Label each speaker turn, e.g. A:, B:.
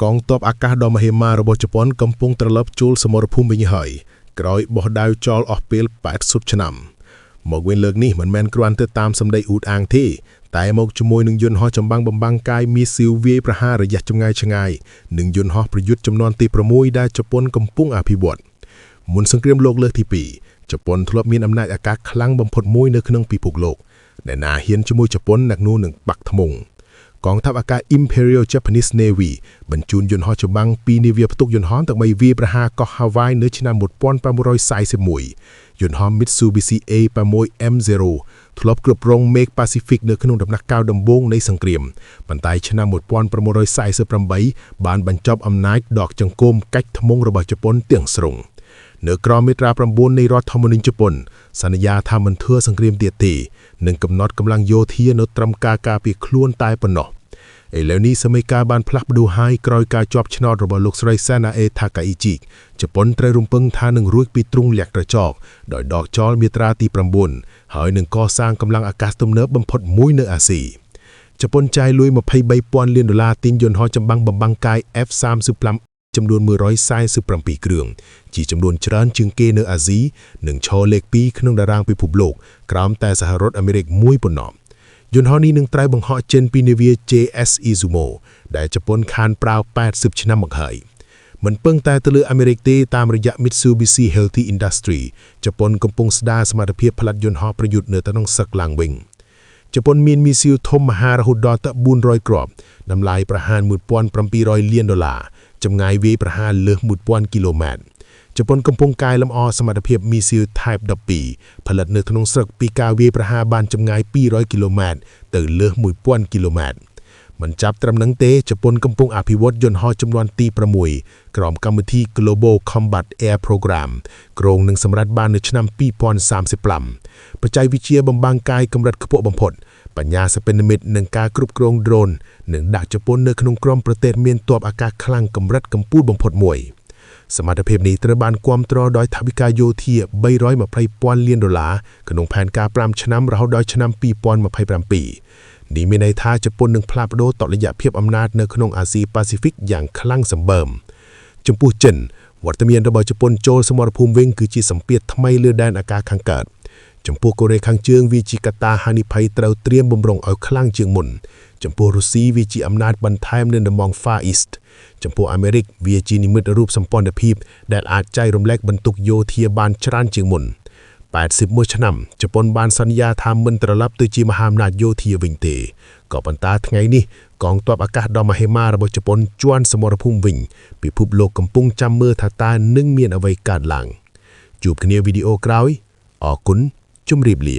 A: កងទ័ពអាកាសដ៏មហិមារបស់ជប៉ុនកំពុងត្រឡប់ចូលសមរភូមិវិញហើយក្រោយបោះដាវចោលអស់ពេល80ឆ្នាំមកវិញលើកនេះមិនមែនគ្រាន់តែតាមសម្ដីអ៊ូតអាងទេតែមកជាមួយនឹងយន្តហោះចម្បាំងបំបាំងកាយមីស៊ីលវាយប្រហាររយៈចម្ងាយឆ្ងាយនិងយន្តហោះប្រយុទ្ធចំនួនទី6ដែលជប៉ុនកំពុងអភិវឌ្ឍមុនសង្គ្រាមលោកលើកទី2ជប៉ុនធ្លាប់មានអំណាចអាកាសខ្លាំងបំផុតមួយនៅក្នុងពិភពលោកដែលណាហ៊ានជាមួយជប៉ុនអ្នកនោះនឹងបាក់ថ្មងកងទ័ពអាកាស Imperial Japanese Navy បញ្ជូនយន្តហោះចម្បាំងពីនាវាផ្ទុកយន្តហោះដើម្បីវាយប្រហារកោះ Hawaii នៅឆ្នាំ1541យន្តហោះ Mitsubishi A6M0 ធ្លាប់គ្រប់គ្រងមេឃ Pacific នៅក្នុងដំណាក់កាលដំបូងនៃសង្គ្រាមប៉ុន្តែឆ្នាំ1948បានបញ្ចប់អំណាចដកចង្កូមកាច់ថ្មងរបស់ជប៉ុនទាំងស្រុងនៅក្រោមមាត្រា9នៃរដ្ឋធម្មនុញ្ញជប៉ុនសន្យាថាមិនធ្វើសង្គ្រាមទៀតទេនិងកំណត់កម្លាំងយោធានៅត្រឹមការការពារខ្លួនតែប៉ុណ្ណោះឥឡូវនេះសមីការបានផ្លាស់ប្ដូរហើយក្រោយការជាប់ឆ្នោតរបស់លោកស្រីសាណាអេថាកាអ៊ីជីជប៉ុនត្រូវរំពឹងថានឹងរួចពីទ្រុងលាក់ត្រចកដោយដកចោលមាត្រាទី9ហើយនឹងកសាងកម្លាំងអាកាសទំនើបបំផុតមួយនៅអាស៊ីជប៉ុនចាយលុយ$23,000 លានទិញយន្តហោះចម្បាំងបំបាំងកាយ F-35ចំនួន147គ្រឿងជាចំនួនច្រើនជាងគេនៅអាស៊ីនិងឈរលេខ2ក្នុងតារាងពិភពលោកក្រោមតែសហរដ្ឋអាមេរិកមួយប៉ុណ្ណោះយន្តហោះនេះនឹងត្រូវបង្ហោះចេញពីនាវា JS Izumo ដែលជប៉ុនខានប្រើ80ឆ្នាំមកហើយមិនពឹងតែទៅលើអាមេរិកទេតាមរយៈ Mitsubishi Heavy Industry ជប៉ុនកំពុងស្ដារសមត្ថភាពផលិតយន្តហោះប្រយុទ្ធនៅក្នុងសឹកឡើងវិញជប៉ុនមានមីស៊ីលធំមហារហូតដល់400គ្រាប់តម្លៃប្រហែល$1,700 លានចម្ងាយវាយប្រហារលើស1000គីឡូម៉ែត្រជប៉ុនកំពុងកែលម្អសមត្ថភាពមីស៊ីល Type 12ផលិតនៅក្នុងស្រុកពីការវាយប្រហារបានចម្ងាយ200គីឡូម៉ែត្រទៅលើស1000គីឡូម៉ែត្រមិនចាប់ត្រឹមនឹងទេជប៉ុនកំពុងអភិវឌ្ឍយន្តហោះចំនួនទី6ក្រោមកម្មវិធី Global Combat Air Program គ្រោងនឹងសម្រេចបាននៅឆ្នាំ2035បច្ចេកវិទ្យាបំបាំងកាយកម្រិតខ្ពស់បំផុតបញ្ញាសិប្បនិម្មិតនិងការគ្រប់គ្រង drone នឹងដាក់ជប៉ុននៅក្នុងក្រុមប្រទេសមានទ័ពអាកាសខ្លាំងកម្រិតកំពូលបំផុតមួយសមត្ថភាពនេះត្រូវបានគាំទ្រដោយថវិកាយោធា$320,000 លានក្នុងផែនការ5ឆ្នាំរហូតដល់ឆ្នាំ2027នេះមានន័យថាជប៉ុននឹងផ្លាស់ប្ដូរតុល្យភាពអំណាចនៅក្នុងអាស៊ីប៉ាស៊ីហ្វិកយ៉ាងខ្លាំងសម្បើមចំពោះចិនវត្តមានរបស់ជប៉ុនចូលសមរភូមិវិញគឺជាសម្ពាធថ្មីលើដែនអាកាសខាងកើតចំពោះកូរ៉េខាងជើងវាជាកត្តាហានិភ័យត្រូវត្រៀមបំរុងឲ្យខ្លាំងជាងមុនចំពោះរុស្ស៊ីវាជាអំណាចបន្ថែមនៅតំបន់ Far East ចំពោះអាមេរិកវាជានិមិត្តរូបសម្ព័ន្ធភាពដែលអាចចែករំលែកបន្ទុកយោធាបានច្រើនជាងមុន81ឆ្នាំជប៉ុនបានសន្យាថាមិនត្រឡប់ទៅជាមហាអំណាចយោធាវិញទេក៏ប៉ុន្តែថ្ងៃនេះកងទ័ពអាកាសដ៏មហិមារបស់ជប៉ុនជាន់សមរភូមិវិញពិភពលោកកំពុងចាំមើលថាតើនឹងមានអ្វីកើតឡើងជួបគ្នាវីដេអូក្រោយអរគុណជម្រាបលា